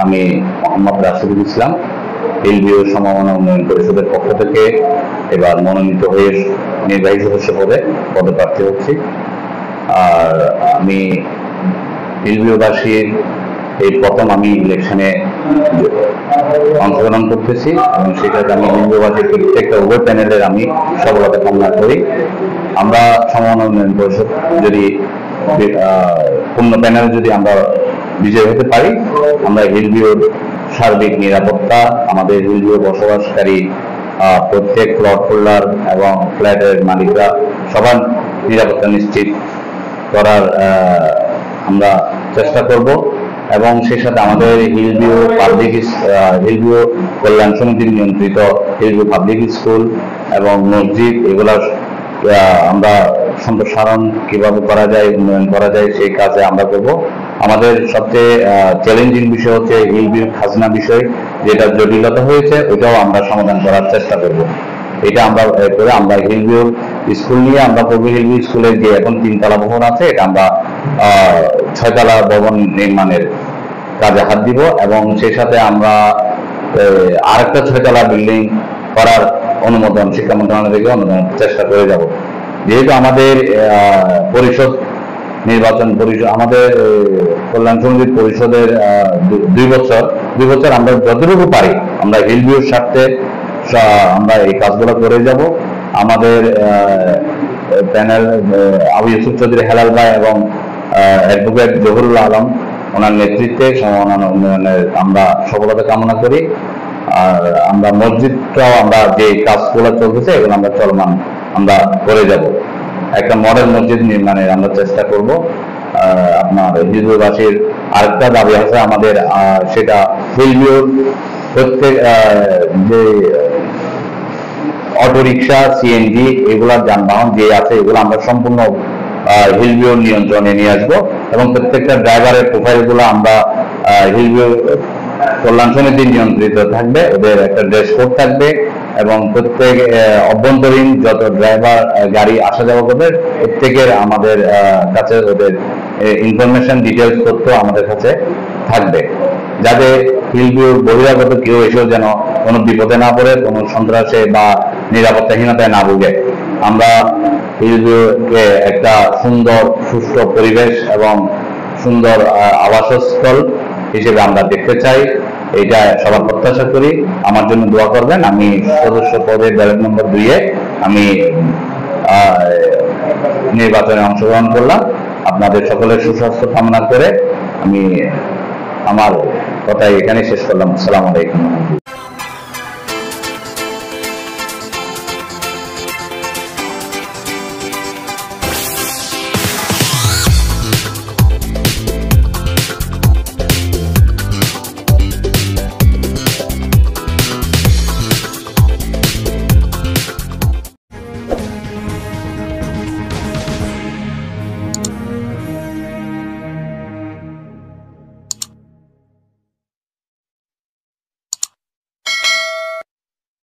আমি মোহাম্মদ রাশিদুল ইসলাম হিলভিউ সমবায় উন্নয়ন পরিষদের পক্ষ থেকে এবার মনোনীত হয়ে নির্বাহী সদস্য পদে পদপ্রার্থী হচ্ছি। আর আমি হিলভিউবাসীর এই প্রথম আমি ইলেকশনে অংশগ্রহণ করতেছি এবং সেটাতে আমি হিলভিউবাসীর প্রত্যেকটা উভয় প্যানেলের আমি সফলতা কামনা করি। আমরা সমবায় উন্নয়ন পরিষদ যদি পূর্ণ প্যানেলে যদি আমরা বিজয় হতে পারি, আমরা হিলভিউর সার্বিক নিরাপত্তা, আমাদের হিলভিউ বসবাসকারী প্রত্যেক প্লট হোল্ডার এবং ফ্ল্যাটের মালিকরা সবার নিরাপত্তা নিশ্চিত করার আমরা চেষ্টা করব এবং সেই সাথে আমাদের হিলভিউ কল্যাণ সমিতির নিয়ন্ত্রিত হিলভিউ পাবলিক স্কুল এবং মসজিদ এগুলা আমরা সম্প্রসারণ কিভাবে করা যায়, উন্নয়ন করা যায় সেই কাজে আমরা করব। আমাদের সবচেয়ে চ্যালেঞ্জিং বিষয় হচ্ছে হিলভিউ খাজনা বিষয়, যেটা জটিলতা হয়েছে ওইটাও আমরা সমাধান করার চেষ্টা করব। এটা আমরা করে আমরা হিলভিউ স্কুল নিয়ে আমরা পূর্ব হিলভিউ স্কুলের যে এখন 3 তলা ভবন আছে এটা আমরা 6 তলা ভবন নির্মাণের কাজে হাত দিব এবং সেই সাথে আমরা আরেকটা 6 তলা বিল্ডিং করার অনুমোদন শিক্ষা মন্ত্রণালয় থেকে অনুমোদন চেষ্টা করে যাব। যেহেতু আমাদের পরিষদ নির্বাচন পরিষদ আমাদের কল্যাণ সমিতির পরিষদের 2 বছর আমরা যতটুকু পারি আমরা হিলভিউর স্বার্থে আমরা এই কাজগুলো করে যাব। আমাদের প্যানেল আবু ইউসুফ চৌধুরী হেলাল ভাই এবং অ্যাডভোকেট জহুরুল আলম ওনার নেতৃত্বে সমবায় উন্নয়নের আমরা সফলতা কামনা করি। আর আমরা মসজিদটাও আমরা যে কাজগুলো চলতেছে এগুলো আমরা চলমান আমরা করে যাব। একটা মডেল মসজিদ নির্মাণের আমরা চেষ্টা করব। আপনার হিলভিউবাসীর আরেকটা দাবি আছে আমাদের, সেটা হিলভিউর প্রত্যেক যে অটোরিকশা, সিএনজি এগুলার যানবাহন যে আছে এগুলো আমরা সম্পূর্ণ হিলভিউর নিয়ন্ত্রণে নিয়ে আসবো এবং প্রত্যেকটা ড্রাইভারের প্রোফাইলগুলো আমরা হিলভিউ কল্যাণ সমিতি নিয়ন্ত্রিত থাকবে, ওদের একটা ড্রেস কোড থাকবে এবং প্রত্যেক অভ্যন্তরীণ যত ড্রাইভার গাড়ি আসা যাওয়া করবে প্রত্যেকের আমাদের কাছে ওদের ইনফরমেশন ডিটেলস তথ্য আমাদের কাছে থাকবে, যাতে হিলভিউর বহিরাগত কেউ এসেও যেন কোনো বিপদে না পড়ে, কোনো সন্ত্রাসে বা নিরাপত্তাহীনতায় না ভুগে। আমরা হিলভিউকে একটা সুন্দর সুষ্ঠু পরিবেশ এবং সুন্দর আবাসস্থল হিসেবে আমরা দেখতে চাই, এটা সবার প্রত্যাশা করি। আমার জন্য দোয়া করবেন। আমি সদস্য পদের ব্যালট নম্বর 2-এ আমি নির্বাচনে অংশগ্রহণ করলাম। আপনাদের সকলের সুস্বাস্থ্য কামনা করে আমি আমার কথা এখানে শেষ করলাম। আসসালামু আলাইকুম।